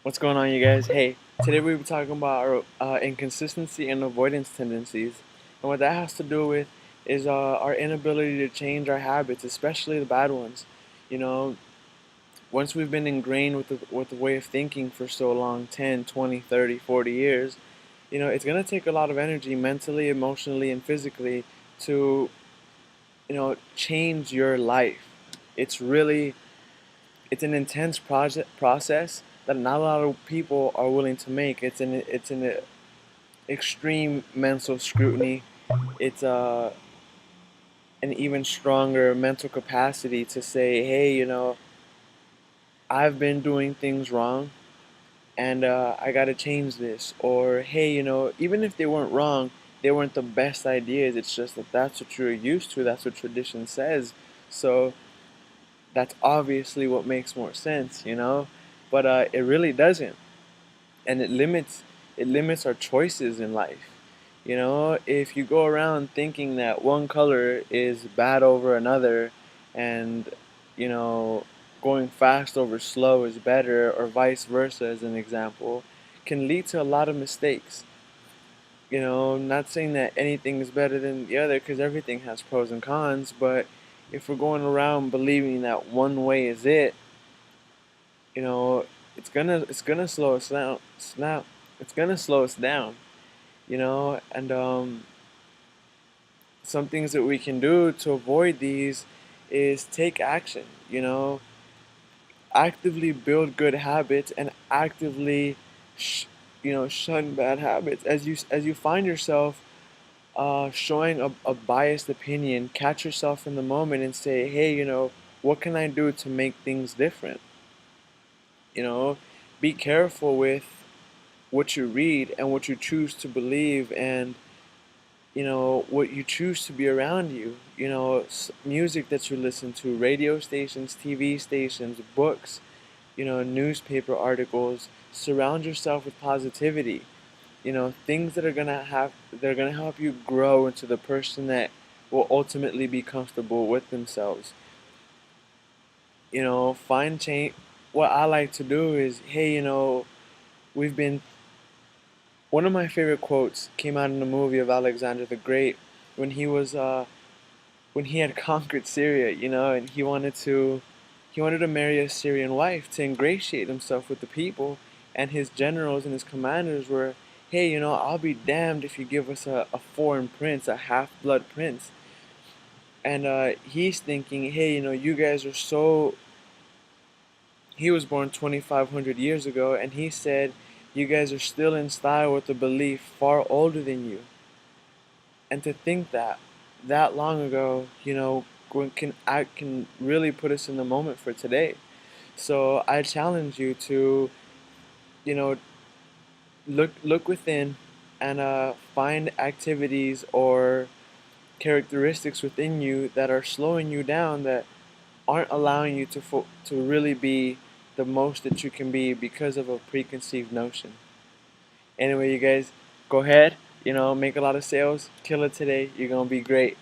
What's going on, you guys? Hey, today we'll be talking about our inconsistency and avoidance tendencies. And what that has to do with is our inability to change our habits, especially the bad ones. You know, once we've been ingrained with the way of thinking for so long 10, 20, 30, 40 years, it's going to take a lot of energy mentally, emotionally, and physically to, change your life. It's really it's an intense process that not a lot of people are willing to make. It's an extreme mental scrutiny. It's an even stronger mental capacity to say, hey, I've been doing things wrong, and I got to change this. Or hey, even if they weren't wrong, they weren't the best ideas. It's just that that's what you're used to. That's what tradition says. So that's obviously what makes more sense. But it really doesn't, and it limits our choices in life. If you go around thinking that one color is bad over another, and you know, going fast over slow is better, or vice versa, as an example, can lead to a lot of mistakes. Not saying that anything is better than the other, because everything has pros and cons, but if we're going around believing that one way is it, you know, it's gonna slow us down. It's gonna slow us down. And some things that we can do to avoid these is take action. Actively build good habits and actively, shun bad habits. As you find yourself showing a biased opinion, catch yourself in the moment and say, hey, what can I do to make things different? You know, be careful with what you read and what you choose to believe, and what you choose to be around you. Music that you listen to, radio stations, TV stations, books, newspaper articles. Surround yourself with positivity. Things that are gonna help you grow into the person that will ultimately be comfortable with themselves. Find change. What I like to do is, hey, we've been one of my favorite quotes came out in the movie of Alexander the Great, when when he had conquered Syria, and he wanted to marry a Syrian wife to ingratiate himself with the people, and his generals and his commanders were, hey, I'll be damned if you give us a foreign prince, a half-blood prince. And he's thinking, hey, you guys are so. He was born 2,500 years ago, and he said, you guys are still in style with a belief far older than you. And to think that long ago, can really put us in the moment for today. So I challenge you to, you know, look within, and find activities or characteristics within you that are slowing you down, that aren't allowing you to really be the most that you can be because of a preconceived notion. Anyway, you guys, go ahead, make a lot of sales, kill it today. You're gonna be great.